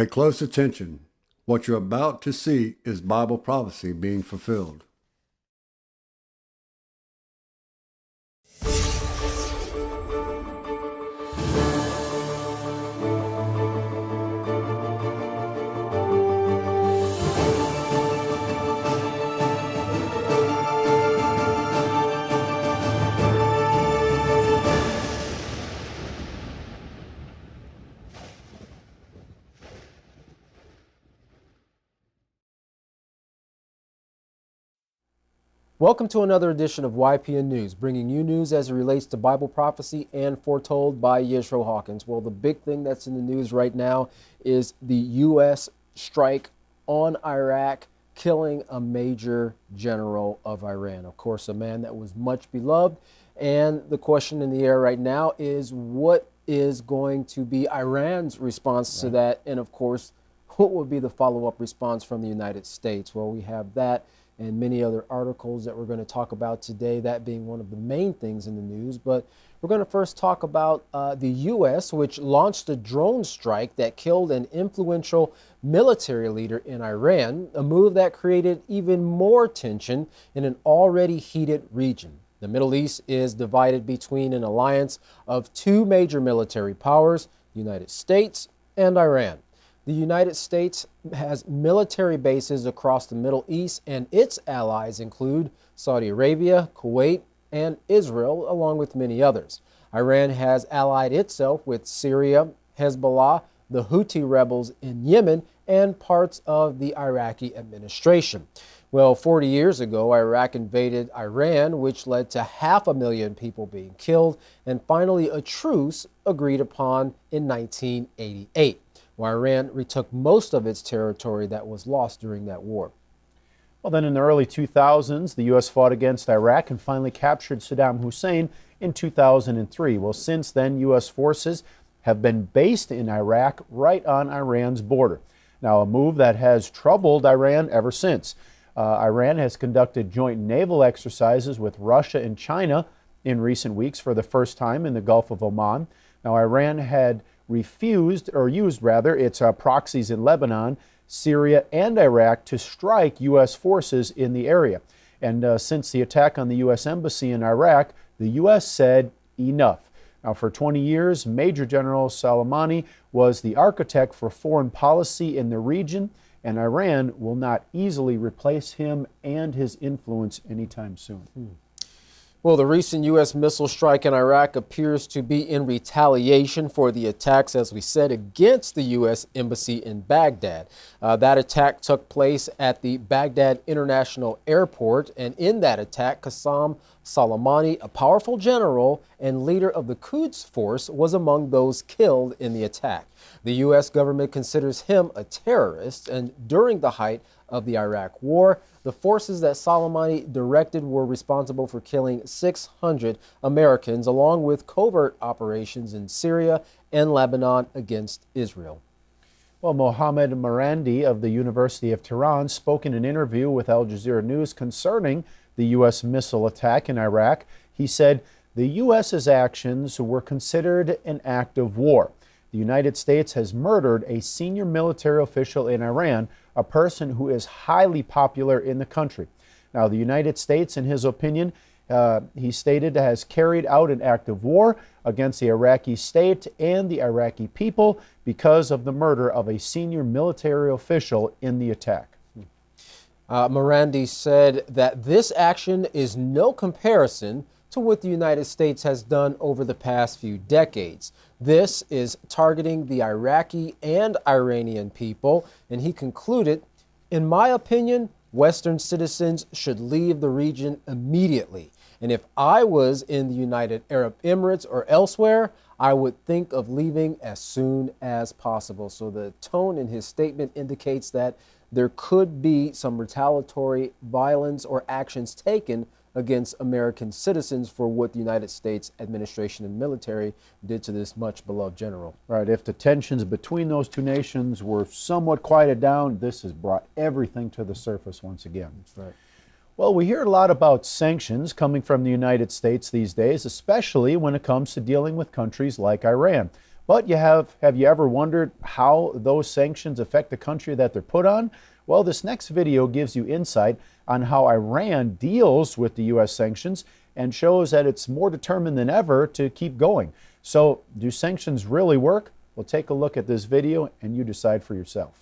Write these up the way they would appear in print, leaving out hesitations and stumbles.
Pay close attention. What you're about to see is Bible prophecy being fulfilled. Welcome to another edition of YPN News, bringing you news as it relates to Bible prophecy and foretold by Yisro Hawkins. Well, the big thing that's in the news right now is the U.S. strike on Iraq, killing a major general of Iran. Of course, a man that was much beloved. And the question in the air right now is, what is going to be Iran's response to that? And of course, what will be the follow-up response from the United States? Well, we have that and many other articles that we're going to talk about today, that being one of the main things in the news. But we're going to first talk about the U.S., which launched a drone strike that killed an influential military leader in Iran, a move that created even more tension in an already heated region. The Middle East is divided between an alliance of two major military powers, the United States and Iran. The United States has military bases across the Middle East, and its allies include Saudi Arabia, Kuwait, and Israel, along with many others. Iran has allied itself with Syria, Hezbollah, the Houthi rebels in Yemen, and parts of the Iraqi administration. Well, 40 years ago, Iraq invaded Iran, which led to 500,000 people being killed, and finally a truce agreed upon in 1988. While Iran retook most of its territory that was lost during that war. Well, then in the early 2000s, the U.S. fought against Iraq and finally captured Saddam Hussein in 2003. Well, since then, U.S. forces have been based in Iraq right on Iran's border. Now, a move that has troubled Iran ever since. Iran has conducted joint naval exercises with Russia and China in recent weeks for the first time in the Gulf of Oman. Now, Iran had used its proxies in Lebanon, Syria, and Iraq to strike U.S. forces in the area. And since the attack on the U.S. embassy in Iraq, the U.S. said enough. Now, for 20 years, Major General Soleimani was the architect for foreign policy in the region, and Iran will not easily replace him and his influence anytime soon. Well, the recent U.S. missile strike in Iraq appears to be in retaliation for the attacks, as we said, against the U.S. embassy in Baghdad. That attack took place at the Baghdad International Airport, and in that attack, Qasem Soleimani, a powerful general and leader of the Quds Force, was among those killed in the attack. The U.S. government considers him a terrorist, and during the height of the Iraq War, the forces that Soleimani directed were responsible for killing 600 Americans, along with covert operations in Syria and Lebanon against Israel. Well, Mohammed Marandi of the University of Tehran spoke in an interview with Al Jazeera News concerning the U.S. missile attack in Iraq. He said the U.S.'s actions were considered an act of war. The United States has murdered a senior military official in Iran, a person who is highly popular in the country. Now, the United States, in his opinion, he stated, has carried out an act of war against the Iraqi state and the Iraqi people because of the murder of a senior military official in the attack. Marandi said that this action is no comparison to what the United States has done over the past few decades. This is targeting the Iraqi and Iranian people, and he concluded, in my opinion, Western citizens should leave the region immediately. And if I was in the United Arab Emirates or elsewhere, I would think of leaving as soon as possible. So the tone in his statement indicates that there could be some retaliatory violence or actions taken against American citizens for what the United States administration and military did to this much beloved general. Right. If the tensions between those two nations were somewhat quieted down, this has brought everything to the surface once again. That's right. Well, we hear a lot about sanctions coming from the United States these days, especially when it comes to dealing with countries like Iran. But have you ever wondered how those sanctions affect the country that they're put on? Well, this next video gives you insight on how Iran deals with the U.S. sanctions and shows that it's more determined than ever to keep going. So, do sanctions really work? Well, take a look at this video and you decide for yourself.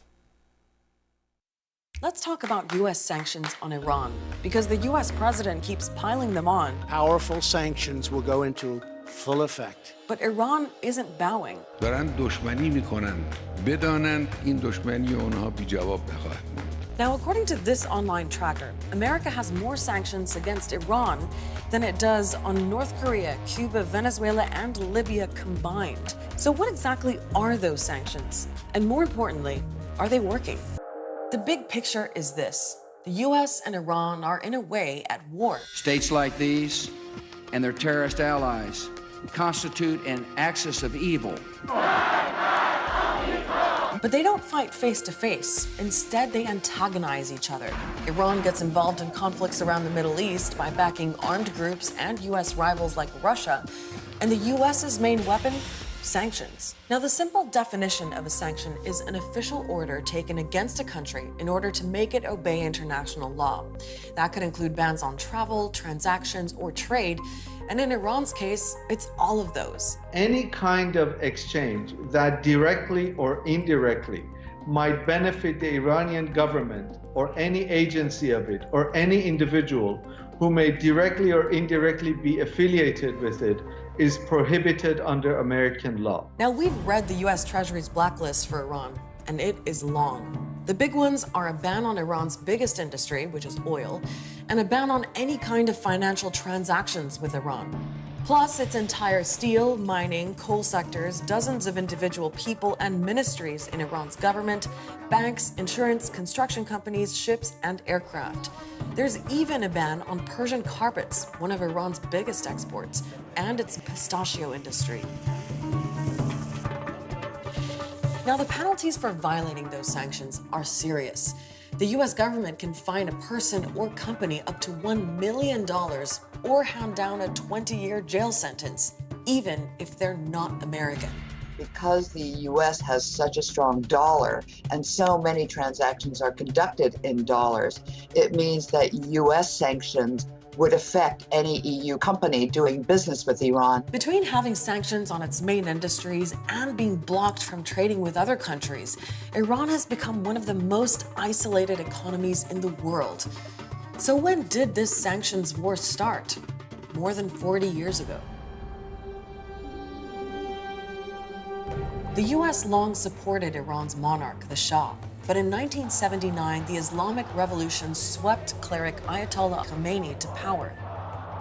Let's talk about U.S. sanctions on Iran, because the U.S. president keeps piling them on. Powerful sanctions will go into full effect. But Iran isn't bowing. دارن دشمنی میکنن بدانند این دشمنی اونها بی جواب نخواهد موند. Now, according to this online tracker, America has more sanctions against Iran than it does on North Korea, Cuba, Venezuela, and Libya combined. So what exactly are those sanctions? And more importantly, are they working? The big picture is this. The U.S. and Iran are in a way at war. States like these and their terrorist allies constitute an axis of evil. But they don't fight face to face. Instead, they antagonize each other. Iran gets involved in conflicts around the Middle East by backing armed groups and U.S. rivals like Russia. And the U.S.'s main weapon? Sanctions. Now, the simple definition of a sanction is an official order taken against a country in order to make it obey international law. That could include bans on travel, transactions, or trade. And in Iran's case, it's all of those. Any kind of exchange that directly or indirectly might benefit the Iranian government or any agency of it or any individual who may directly or indirectly be affiliated with it is prohibited under American law. Now, we've read the U.S. Treasury's blacklist for Iran, and it is long. The big ones are a ban on Iran's biggest industry, which is oil, and a ban on any kind of financial transactions with Iran. Plus, its entire steel, mining, coal sectors, dozens of individual people and ministries in Iran's government, banks, insurance, construction companies, ships, and aircraft. There's even a ban on Persian carpets, one of Iran's biggest exports, and its pistachio industry. Now, the penalties for violating those sanctions are serious. The U.S. government can fine a person or company up to $1 million or hand down a 20-year jail sentence, even if they're not American. Because the U.S. has such a strong dollar and so many transactions are conducted in dollars, it means that U.S. sanctions would affect any EU company doing business with Iran. Between having sanctions on its main industries and being blocked from trading with other countries, Iran has become one of the most isolated economies in the world. So when did this sanctions war start? More than 40 years ago. The U.S. long supported Iran's monarch, the Shah. But in 1979, the Islamic Revolution swept cleric Ayatollah Khomeini to power.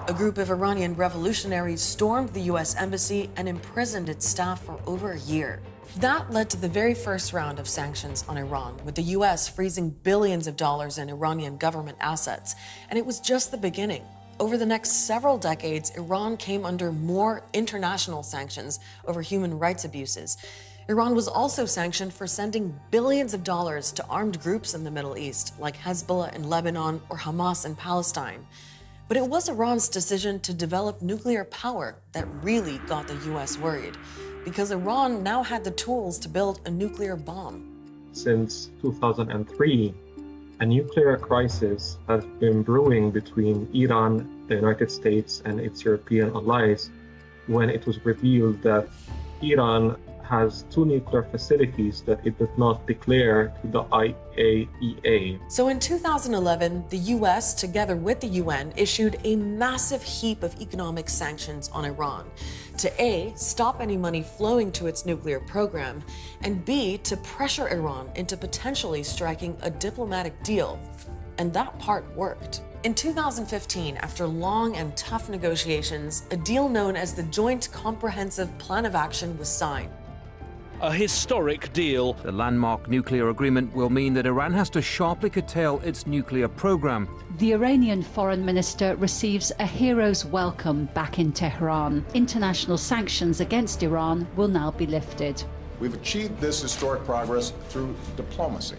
A group of Iranian revolutionaries stormed the U.S. embassy and imprisoned its staff for over a year. That led to the very first round of sanctions on Iran, with the U.S. freezing billions of dollars in Iranian government assets. And it was just the beginning. Over the next several decades, Iran came under more international sanctions over human rights abuses. Iran was also sanctioned for sending billions of dollars to armed groups in the Middle East, like Hezbollah in Lebanon or Hamas in Palestine. But it was Iran's decision to develop nuclear power that really got the U.S. worried, because Iran now had the tools to build a nuclear bomb. Since 2003, a nuclear crisis has been brewing between Iran, the United States, and its European allies when it was revealed that Iran has 2 nuclear facilities that it did not declare to the IAEA. So in 2011, the U.S., together with the UN, issued a massive heap of economic sanctions on Iran to A, stop any money flowing to its nuclear program, and B, to pressure Iran into potentially striking a diplomatic deal. And that part worked. In 2015, after long and tough negotiations, a deal known as the Joint Comprehensive Plan of Action was signed. A historic deal. The landmark nuclear agreement will mean that Iran has to sharply curtail its nuclear program. The Iranian foreign minister receives a hero's welcome back in Tehran. International sanctions against Iran will now be lifted. We've achieved this historic progress through diplomacy,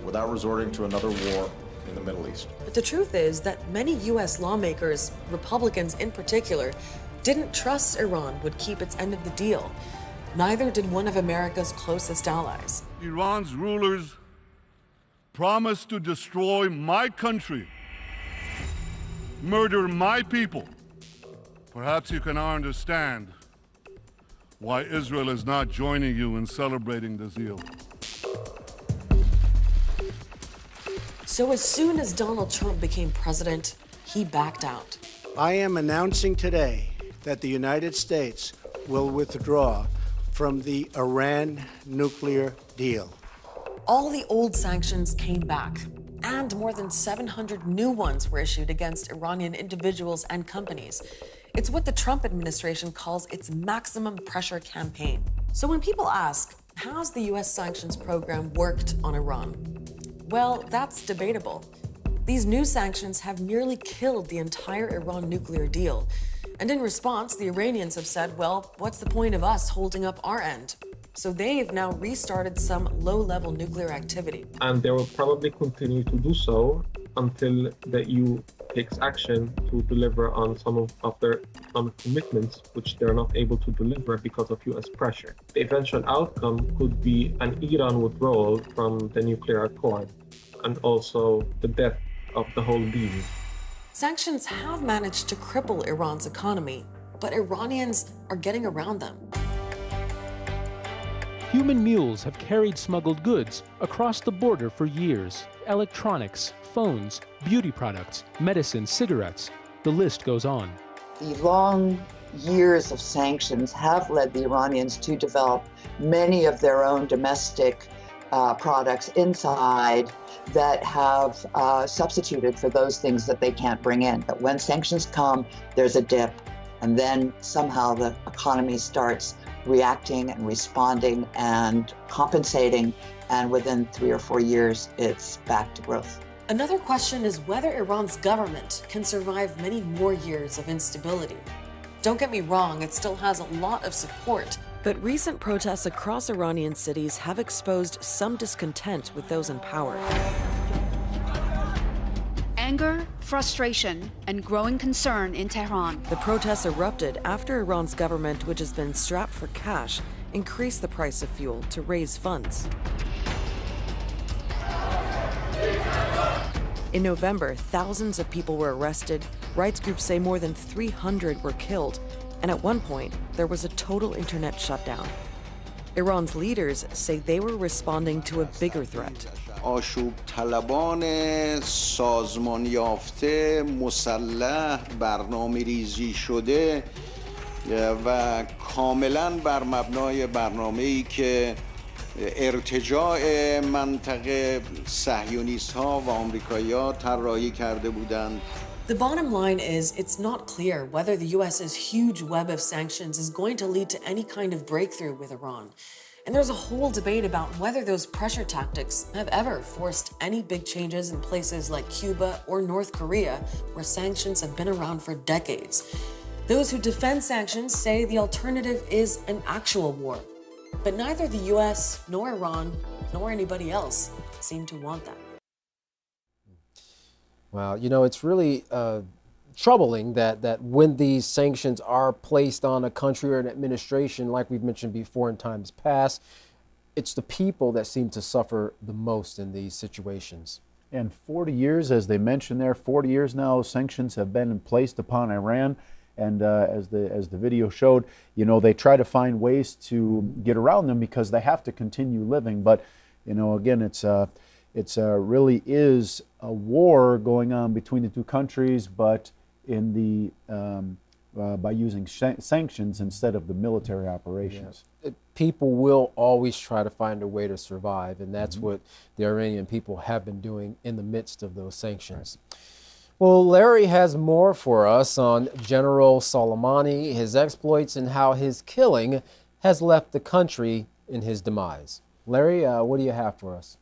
without resorting to another war in the Middle East. But the truth is that many U.S. lawmakers, Republicans in particular, didn't trust Iran would keep its end of the deal. Neither did one of America's closest allies. Iran's rulers promised to destroy my country, murder my people. Perhaps you can now understand why Israel is not joining you in celebrating this deal. So as soon as Donald Trump became president, he backed out. I am announcing today that the United States will withdraw from the Iran nuclear deal. All the old sanctions came back, and more than 700 new ones were issued against Iranian individuals and companies. It's what the Trump administration calls its maximum pressure campaign. So when people ask, how's the US sanctions program worked on Iran? Well, that's debatable. These new sanctions have nearly killed the entire Iran nuclear deal. And in response, the Iranians have said, well, what's the point of us holding up our end? So they've now restarted some low-level nuclear activity. And they will probably continue to do so until the EU takes action to deliver on some of their commitments, which they're not able to deliver because of US pressure. The eventual outcome could be an Iran withdrawal from the nuclear accord and also the death of the whole deal. Sanctions have managed to cripple Iran's economy, but Iranians are getting around them. Human mules have carried smuggled goods across the border for years. Electronics, phones, beauty products, medicine, cigarettes. The list goes on. The long years of sanctions have led the Iranians to develop many of their own domestic products inside that have substituted for those things that they can't bring in. But when sanctions come, there's a dip, and then somehow the economy starts reacting and responding and compensating, and within 3 or 4 years, it's back to growth. Another question is whether Iran's government can survive many more years of instability. Don't get me wrong, it still has a lot of support, but recent protests across Iranian cities have exposed some discontent with those in power. Anger, frustration, and growing concern in Tehran. The protests erupted after Iran's government, which has been strapped for cash, increased the price of fuel to raise funds. In November, thousands of people were arrested. Rights groups say more than 300 were killed. And at one point, there was a total internet shutdown. Iran's leaders say they were responding to a bigger threat. آشوب طلبان سازمان یافته مسلح برنامه ریزی شده و کاملا بر مبنای برنامه‌ای که ارتجاع منطقه صهیونیست‌ها و آمریکایی‌ها طراحی کرده بودند. The bottom line is, it's not clear whether the US's huge web of sanctions is going to lead to any kind of breakthrough with Iran. And there's a whole debate about whether those pressure tactics have ever forced any big changes in places like Cuba or North Korea, where sanctions have been around for decades. Those who defend sanctions say the alternative is an actual war. But neither the US, nor Iran, nor anybody else seem to want that. Well, you know, it's really troubling that when these sanctions are placed on a country or an administration, like we've mentioned before in times past, it's the people that seem to suffer the most in these situations. And 40 years, as they mentioned there, 40 years now, sanctions have been placed upon Iran. And as the video showed, you know, they try to find ways to get around them because they have to continue living. But, you know, again, it's really is a war going on between the two countries, but in the by using sanctions instead of the military operations. Yeah. People will always try to find a way to survive, and that's what the Iranian people have been doing in the midst of those sanctions. Right. Well, Larry has more for us on General Soleimani, his exploits, and how his killing has left the country in his demise. Larry, what do you have for us?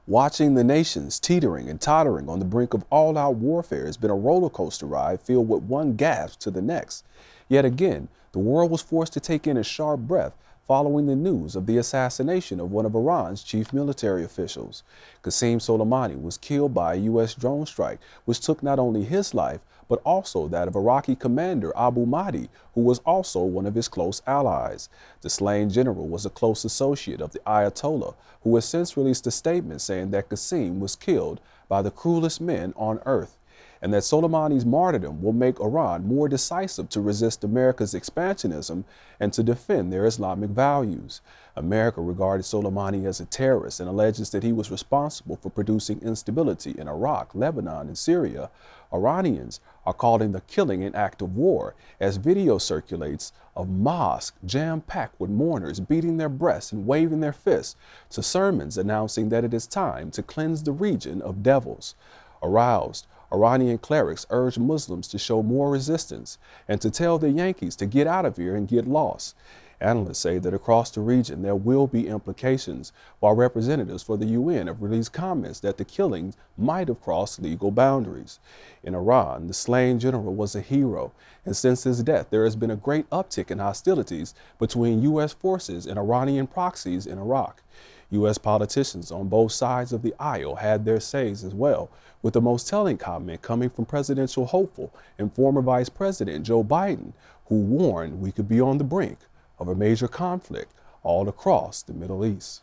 Watching the nations teetering and tottering on the brink of all-out warfare has been a roller coaster ride filled with one gasp to the next. Yet again, the world was forced to take in a sharp breath following the news of the assassination of one of Iran's chief military officials. Qasem Soleimani was killed by a U.S. drone strike, which took not only his life, but also that of Iraqi commander Abu Mahdi, who was also one of his close allies. The slain general was a close associate of the Ayatollah, who has since released a statement saying that Qasem was killed by the cruelest men on earth, and that Soleimani's martyrdom will make Iran more decisive to resist America's expansionism and to defend their Islamic values. America regarded Soleimani as a terrorist and alleges that he was responsible for producing instability in Iraq, Lebanon, and Syria. Iranians are calling the killing an act of war, as video circulates of mosques jam-packed with mourners beating their breasts and waving their fists, to sermons announcing that it is time to cleanse the region of devils. Aroused, Iranian clerics urge Muslims to show more resistance and to tell the Yankees to get out of here and get lost. Analysts say that across the region there will be implications, while representatives for the UN have released comments that the killings might have crossed legal boundaries. In Iran, the slain general was a hero, and since his death there has been a great uptick in hostilities between U.S. forces and Iranian proxies in Iraq. U.S. politicians on both sides of the aisle had their says as well, with the most telling comment coming from presidential hopeful and former Vice President Joe Biden, who warned we could be on the brink of a major conflict all across the Middle East.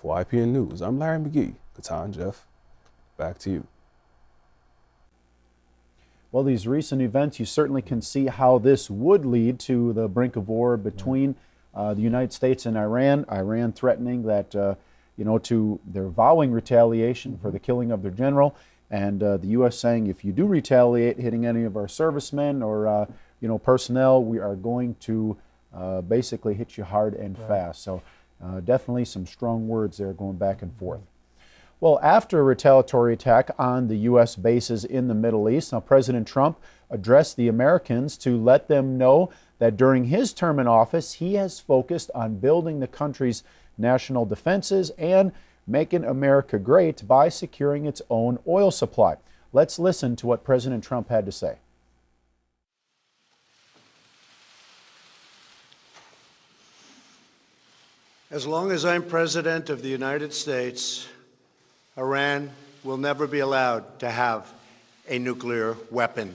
For YPN News, I'm Larry McGee. Katan Jeff, back to you. Well, these recent events, you certainly can see how this would lead to the brink of war between the United States and Iran. Iran threatening that, they're vowing retaliation for the killing of their general, and the U.S. saying if you do retaliate, hitting any of our servicemen or personnel, we are going to basically hit you hard and fast. So definitely some strong words there going back and forth. Well, after a retaliatory attack on the U.S. bases in the Middle East, now President Trump addressed the Americans to let them know that during his term in office, he has focused on building the country's national defenses and making America great by securing its own oil supply. Let's listen to what President Trump had to say. As long as I'm President of the United States, Iran will never be allowed to have a nuclear weapon.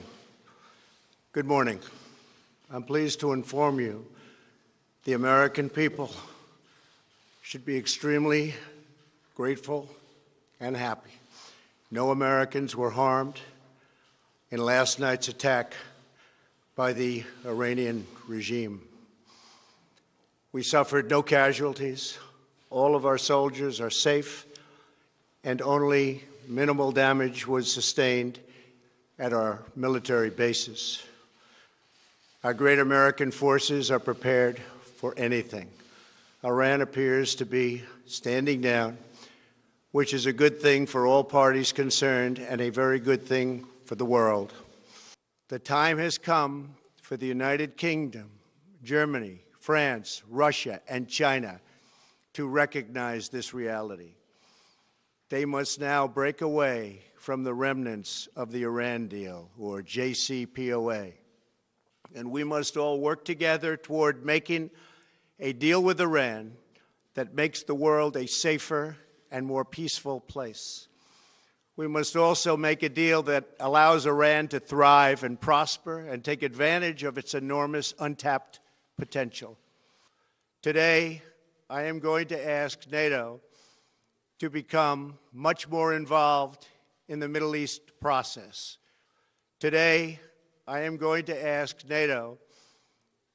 Good morning. I'm pleased to inform you the American people should be extremely grateful and happy. No Americans were harmed in last night's attack by the Iranian regime. We suffered no casualties. All of our soldiers are safe, and only minimal damage was sustained at our military bases. Our great American forces are prepared for anything. Iran appears to be standing down, which is a good thing for all parties concerned and a very good thing for the world. The time has come for the United Kingdom, Germany, France, Russia, and China to recognize this reality. They must now break away from the remnants of the Iran deal, or JCPOA. And we must all work together toward making a deal with Iran that makes the world a safer and more peaceful place. We must also make a deal that allows Iran to thrive and prosper and take advantage of its enormous untapped potential. Today, I am going to ask NATO to become much more involved in the Middle East process. Today, I am going to ask NATO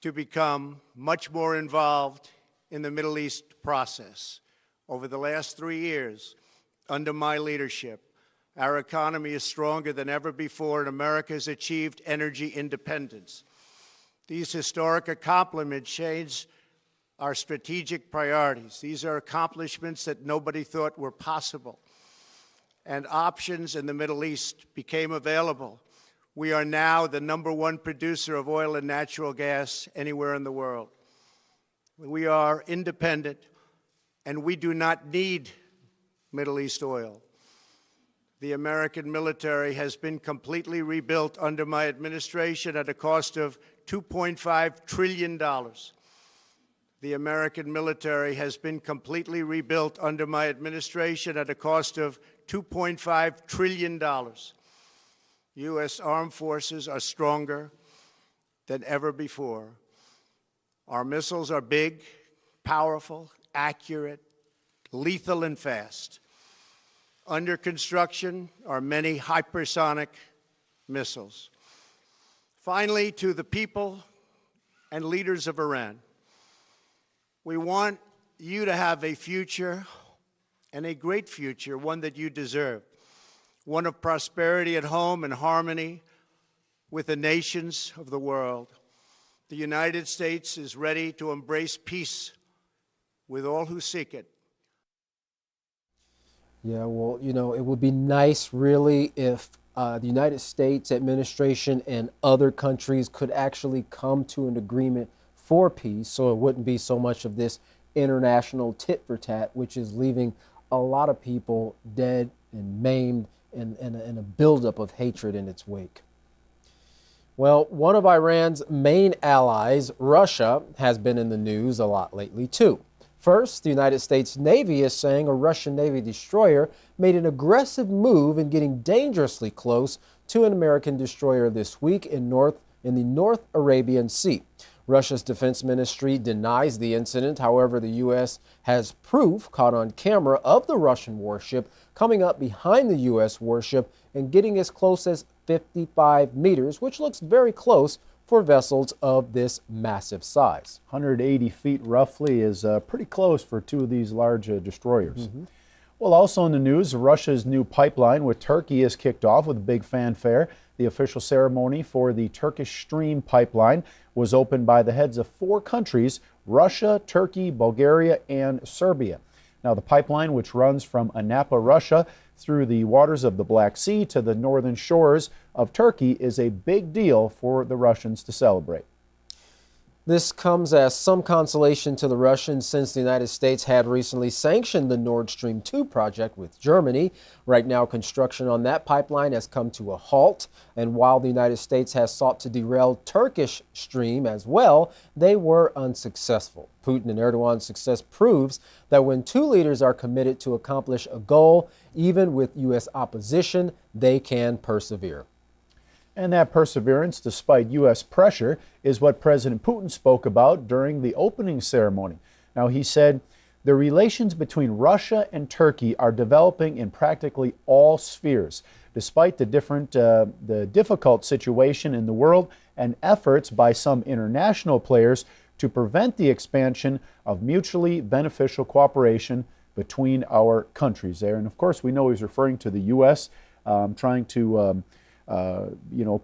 to become much more involved in the Middle East process. Over the last 3 years, under my leadership, our economy is stronger than ever before, and America has achieved energy independence. These historic accomplishments change our strategic priorities. These are accomplishments that nobody thought were possible. And options in the Middle East became available. We are now the #1 producer of oil and natural gas anywhere in the world. We are independent, and we do not need Middle East oil. The American military has been completely rebuilt under my administration at a cost of $2.5 trillion. The American military has been completely rebuilt under my administration at a cost of $2.5 trillion. U.S. armed forces are stronger than ever before. Our missiles are big, powerful, accurate, lethal, and fast. Under construction are many hypersonic missiles. Finally, to the people and leaders of Iran, we want you to have a future, and a great future, one that you deserve, one of prosperity at home and harmony with the nations of the world. The United States is ready to embrace peace with all who seek it. Yeah, well, it would be nice, really, if the United States administration and other countries could actually come to an agreement for peace, so it wouldn't be so much of this international tit for tat, which is leaving a lot of people dead and maimed and a buildup of hatred in its wake. Well, one of Iran's main allies, Russia, has been in the news a lot lately, too. First, the United States Navy is saying a Russian Navy destroyer made an aggressive move in getting dangerously close to an American destroyer this week in the North Arabian Sea. Russia's defense ministry denies the incident. However, the U.S. has proof caught on camera of the Russian warship coming up behind the U.S. warship and getting as close as 55 meters, which looks very close for vessels of this massive size. 180 feet roughly is pretty close for two of these large destroyers. Well, also in the news, Russia's new pipeline with Turkey is kicked off with a big fanfare. The official ceremony for the Turkish Stream pipeline was opened by the heads of 4 countries, Russia, Turkey, Bulgaria, and Serbia. Now, the pipeline, which runs from Anapa, Russia, through the waters of the Black Sea to the northern shores of Turkey, is a big deal for the Russians to celebrate. This comes as some consolation to the Russians since the United States had recently sanctioned the Nord Stream 2 project with Germany. Right now, construction on that pipeline has come to a halt. And while the United States has sought to derail Turkish Stream as well, they were unsuccessful. Putin and Erdogan's success proves that when two leaders are committed to accomplish a goal, even with U.S. opposition, they can persevere. And that perseverance, despite U.S. pressure, is what President Putin spoke about during the opening ceremony. Now, he said, the relations between Russia and Turkey are developing in practically all spheres, despite the difficult situation in the world and efforts by some international players to prevent the expansion of mutually beneficial cooperation between our countries there. And of course, we know he's referring to the U.S. Trying to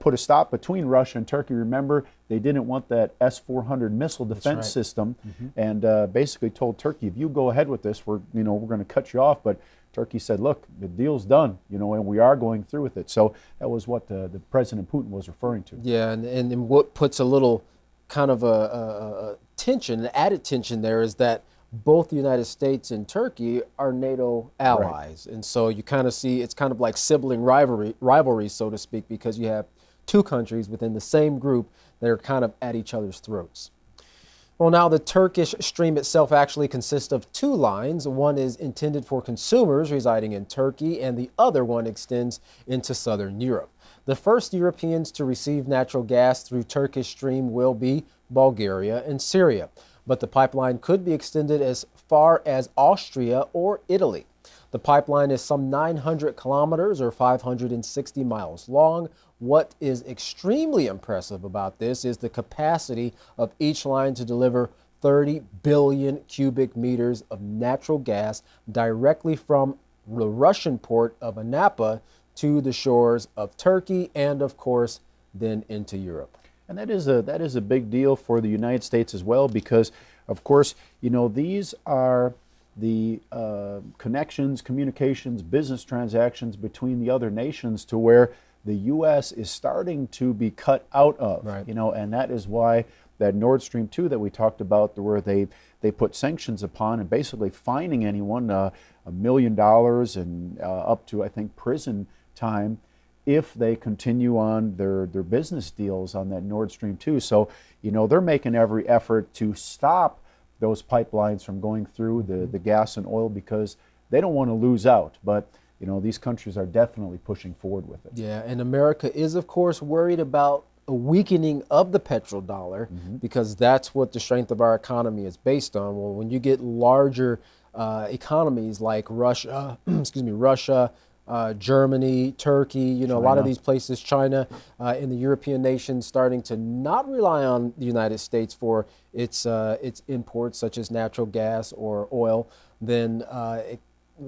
put a stop between Russia and Turkey. Remember, they didn't want that S-400 missile defense system, and basically told Turkey, if you go ahead with this, we're going to cut you off. But Turkey said, look, the deal's done, and we are going through with it. So that was what the President Putin was referring to. Yeah, and what puts a little kind of a tension, an added tension there, is that both the United States and Turkey are NATO allies. Right. And so you kind of see it's kind of like sibling rivalry, so to speak, because you have two countries within the same group that are kind of at each other's throats. Well, now the Turkish Stream itself actually consists of 2 lines. One is intended for consumers residing in Turkey, and the other one extends into southern Europe. The first Europeans to receive natural gas through Turkish Stream will be Bulgaria and Syria, but the pipeline could be extended as far as Austria or Italy. The pipeline is some 900 kilometers or 560 miles long. What is extremely impressive about this is the capacity of each line to deliver 30 billion cubic meters of natural gas directly from the Russian port of Anapa to the shores of Turkey and, of course, then into Europe. And that is a big deal for the United States as well, because, of course, these are the connections, communications, business transactions between the other nations to where the U.S. is starting to be cut out of. Right. And that is why that Nord Stream 2 that we talked about, where they put sanctions upon and basically fining anyone $1 million and up to, I think, prison time if they continue on their business deals on that Nord Stream 2. So, they're making every effort to stop those pipelines from going through the gas and oil because they don't want to lose out. But you know, these countries are definitely pushing forward with it. Yeah, and America is, of course, worried about a weakening of the petrodollar because that's what the strength of our economy is based on. Well, when you get larger economies like Russia, Russia, Germany, Turkey, you know, a lot of these places, China, and the European nations starting to not rely on the United States for its imports such as natural gas or oil, then the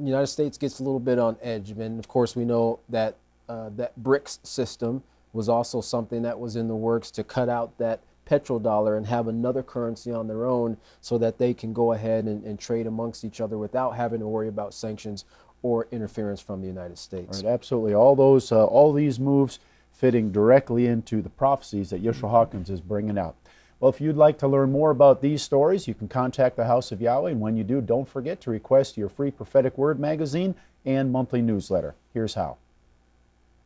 United States gets a little bit on edge. And of course, we know that that BRICS system was also something that was in the works to cut out that petrodollar and have another currency on their own so that they can go ahead and trade amongst each other without having to worry about sanctions or interference from the United States. Right, absolutely. All these moves fitting directly into the prophecies that Yeshua Hawkins is bringing out. Well, if you'd like to learn more about these stories, you can contact the House of Yahweh, and when you do, don't forget to request your free Prophetic Word magazine and monthly newsletter. Here's how.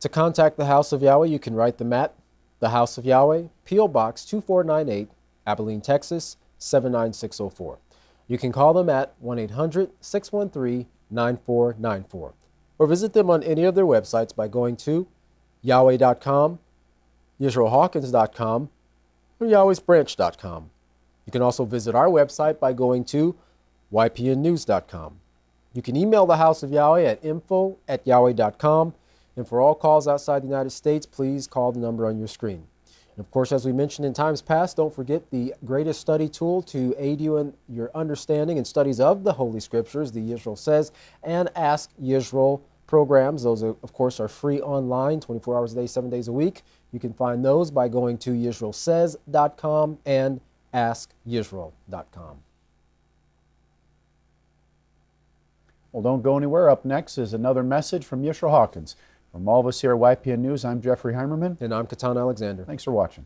To contact the House of Yahweh, you can write them at the House of Yahweh, P.O. Box 2498, Abilene, Texas 79604. You can call them at 1-800-613-9494 or visit them on any of their websites by going to Yahweh.com, YisraelHawkins.com, or Yahweh'sBranch.com. You can also visit our website by going to YPNnews.com. You can email the House of Yahweh at info@yahweh.com. And for all calls outside the United States, please call the number on your screen. And of course, as we mentioned in times past, don't forget the greatest study tool to aid you in your understanding and studies of the Holy Scriptures, the Yisrael Says and Ask Yisrael programs. Those, of course, are free online, 24 hours a day, 7 days a week. You can find those by going to YisraelSays.com and AskYisrael.com. Well, don't go anywhere. Up next is another message from Yeshua Hawkins. From all of us here at YPN News, I'm Jeffrey Heimerman. And I'm Katan Alexander. Thanks for watching.